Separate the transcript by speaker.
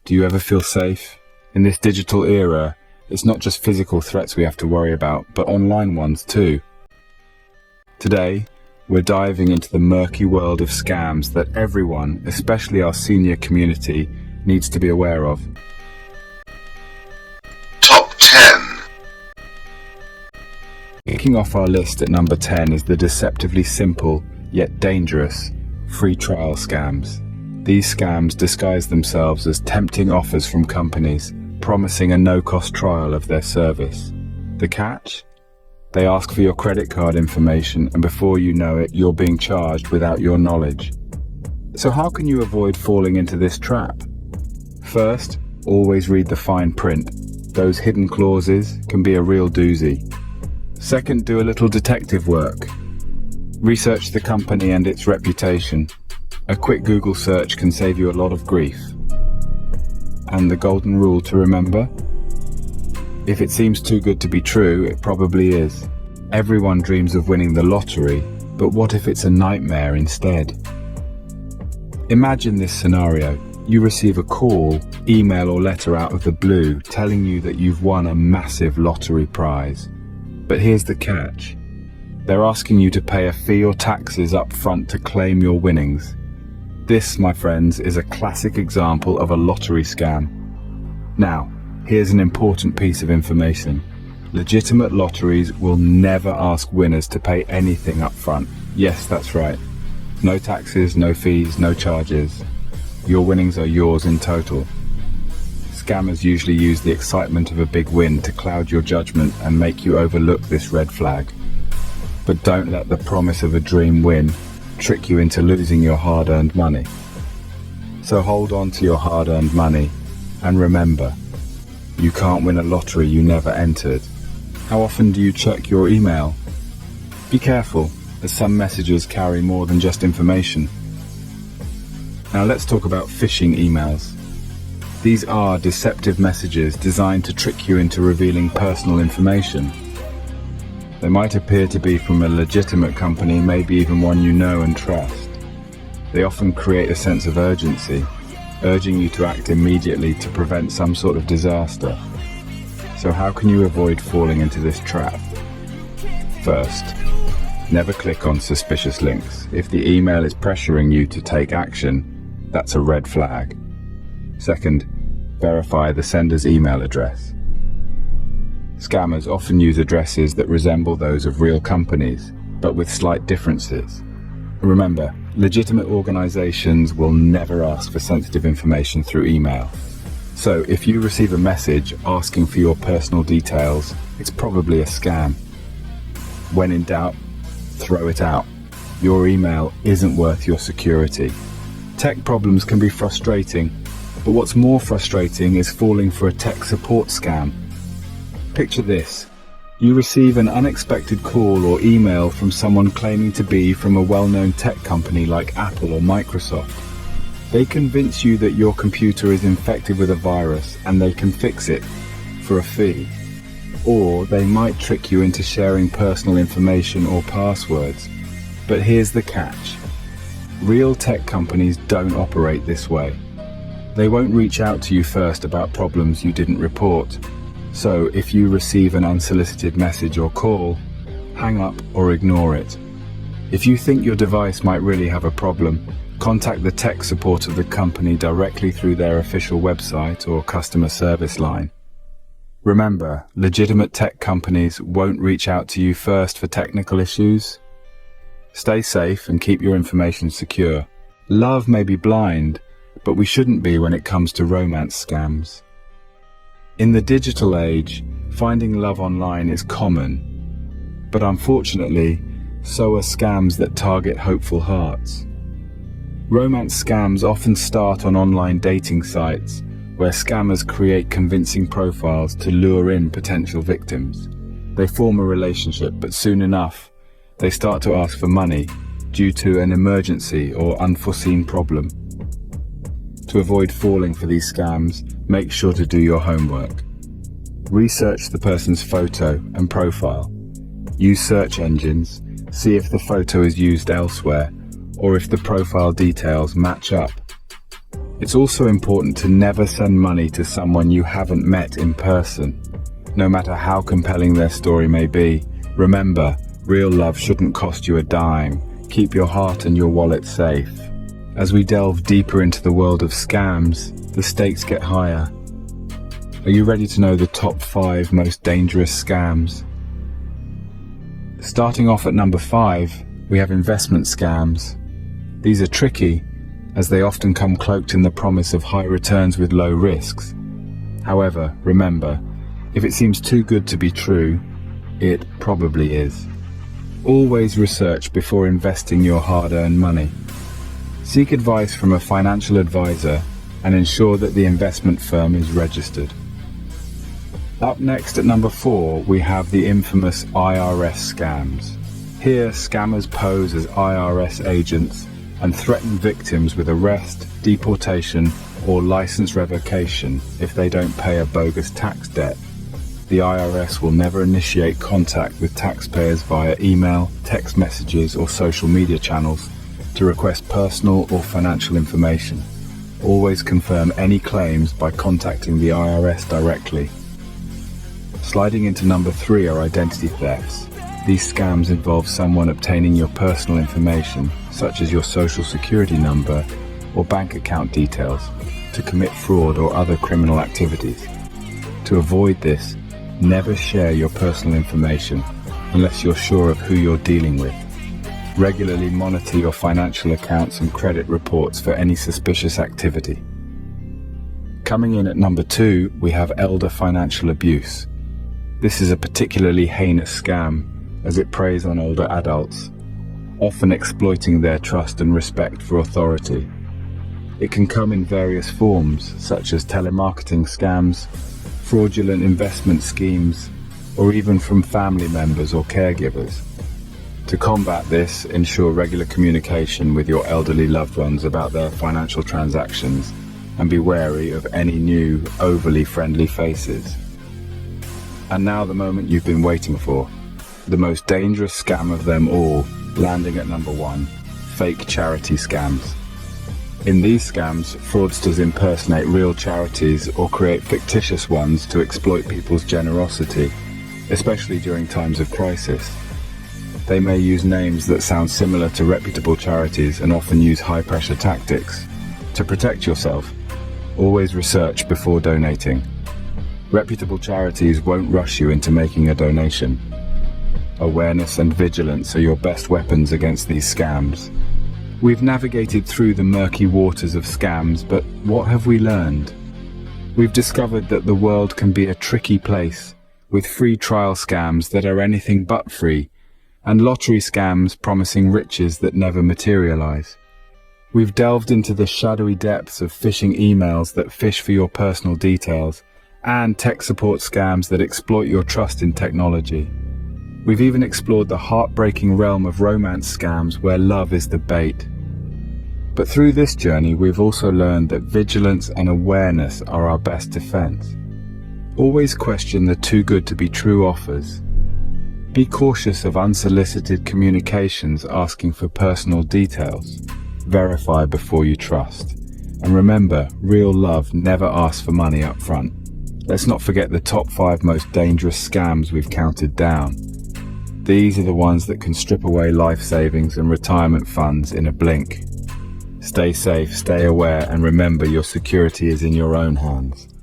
Speaker 1: Do you ever feel safe? In this digital era, it's not just physical threats we have to worry about, but online ones too. Today, we're diving into the murky world of scams that everyone, especially our senior community, needs to be aware of.
Speaker 2: Top 10.
Speaker 1: Kicking off our list at number 10 is the deceptively simple, yet dangerous, free trial scams. These scams disguise themselves as tempting offers from companies, promising a no-cost trial of their service. The catch? They ask for your credit card information, and before you know it, you're being charged without your knowledge. So how can you avoid falling into this trap? First, always read the fine print. Those hidden clauses can be a real doozy. Second, do a little detective work. Research the company and its reputation. A quick Google search can save you a lot of grief. And the golden rule to remember? If it seems too good to be true, it probably is. Everyone dreams of winning the lottery, but what if it's a nightmare instead? Imagine this scenario. You receive a call, email or letter out of the blue telling you that you've won a massive lottery prize. But here's the catch. They're asking you to pay a fee or taxes up front to claim your winnings. This, my friends, is a classic example of a lottery scam. Now, here's an important piece of information. Legitimate lotteries will never ask winners to pay anything up front. Yes, that's right. No taxes, no fees, no charges. Your winnings are yours in total. Scammers usually use the excitement of a big win to cloud your judgment and make you overlook this red flag. But don't let the promise of a dream win trick you into losing your hard-earned money. So hold on to your hard-earned money and remember, you can't win a lottery you never entered. How often do you check your email? Be careful, as some messages carry more than just information. Now let's talk about phishing emails. These are deceptive messages designed to trick you into revealing personal information. They might appear to be from a legitimate company, maybe even one you know and trust. They often create a sense of urgency, urging you to act immediately to prevent some sort of disaster. So how can you avoid falling into this trap? First, never click on suspicious links. If the email is pressuring you to take action, that's a red flag. Second, verify the sender's email address. Scammers often use addresses that resemble those of real companies, but with slight differences. Remember, legitimate organizations will never ask for sensitive information through email. So if you receive a message asking for your personal details, it's probably a scam. When in doubt, throw it out. Your email isn't worth your security. Tech problems can be frustrating, but what's more frustrating is falling for a tech support scam. Picture this. You receive an unexpected call or email from someone claiming to be from a well-known tech company like Apple or Microsoft. They convince you that your computer is infected with a virus and they can fix it for a fee. Or they might trick you into sharing personal information or passwords. But here's the catch. Real tech companies don't operate this way. They won't reach out to you first about problems you didn't report. So if you receive an unsolicited message or call, hang up or ignore it. If you think your device might really have a problem, contact the tech support of the company directly through their official website or customer service line. Remember, legitimate tech companies won't reach out to you first for technical issues. Stay safe and keep your information secure. Love may be blind, but we shouldn't be when it comes to romance scams. In the digital age, finding love online is common, but unfortunately, so are scams that target hopeful hearts. Romance scams often start on online dating sites, where scammers create convincing profiles to lure in potential victims. They form a relationship, but soon enough, they start to ask for money due to an emergency or unforeseen problem. To avoid falling for these scams, make sure to do your homework. Research the person's photo and profile. Use search engines, see if the photo is used elsewhere, or if the profile details match up. It's also important to never send money to someone you haven't met in person. No matter how compelling their story may be, remember, real love shouldn't cost you a dime. Keep your heart and your wallet safe. As we delve deeper into the world of scams, the stakes get higher. Are you ready to know the top 5 most dangerous scams? Starting off at number 5, we have investment scams. These are tricky, as they often come cloaked in the promise of high returns with low risks. However, remember, if it seems too good to be true, it probably is. Always research before investing your hard-earned money. Seek advice from a financial advisor and ensure that the investment firm is registered. Up next at number 4, we have the infamous IRS scams. Here, scammers pose as IRS agents and threaten victims with arrest, deportation, or license revocation if they don't pay a bogus tax debt. The IRS will never initiate contact with taxpayers via email, text messages, or social media channels to request personal or financial information. Always confirm any claims by contacting the IRS directly. Sliding into number 3 are identity thefts. These scams involve someone obtaining your personal information, such as your social security number or bank account details, to commit fraud or other criminal activities. To avoid this, never share your personal information unless you're sure of who you're dealing with. Regularly monitor your financial accounts and credit reports for any suspicious activity. Coming in at number 2, we have elder financial abuse. This is a particularly heinous scam, as it preys on older adults, often exploiting their trust and respect for authority. It can come in various forms, such as telemarketing scams, fraudulent investment schemes, or even from family members or caregivers. To combat this, ensure regular communication with your elderly loved ones about their financial transactions, and be wary of any new, overly friendly faces. And now the moment you've been waiting for. The most dangerous scam of them all, landing at number 1, fake charity scams. In these scams, fraudsters impersonate real charities or create fictitious ones to exploit people's generosity, especially during times of crisis. They may use names that sound similar to reputable charities and often use high-pressure tactics. To protect yourself, always research before donating. Reputable charities won't rush you into making a donation. Awareness and vigilance are your best weapons against these scams. We've navigated through the murky waters of scams, but what have we learned? We've discovered that the world can be a tricky place, with free trial scams that are anything but free, and lottery scams promising riches that never materialize. We've delved into the shadowy depths of phishing emails that fish for your personal details, and tech support scams that exploit your trust in technology. We've even explored the heartbreaking realm of romance scams where love is the bait. But through this journey, we've also learned that vigilance and awareness are our best defense. Always question the too good to be true offers. Be cautious of unsolicited communications asking for personal details. Verify before you trust. And remember, real love never asks for money up front. Let's not forget the top 5 most dangerous scams we've counted down. These are the ones that can strip away life savings and retirement funds in a blink. Stay safe, stay aware, and remember your security is in your own hands.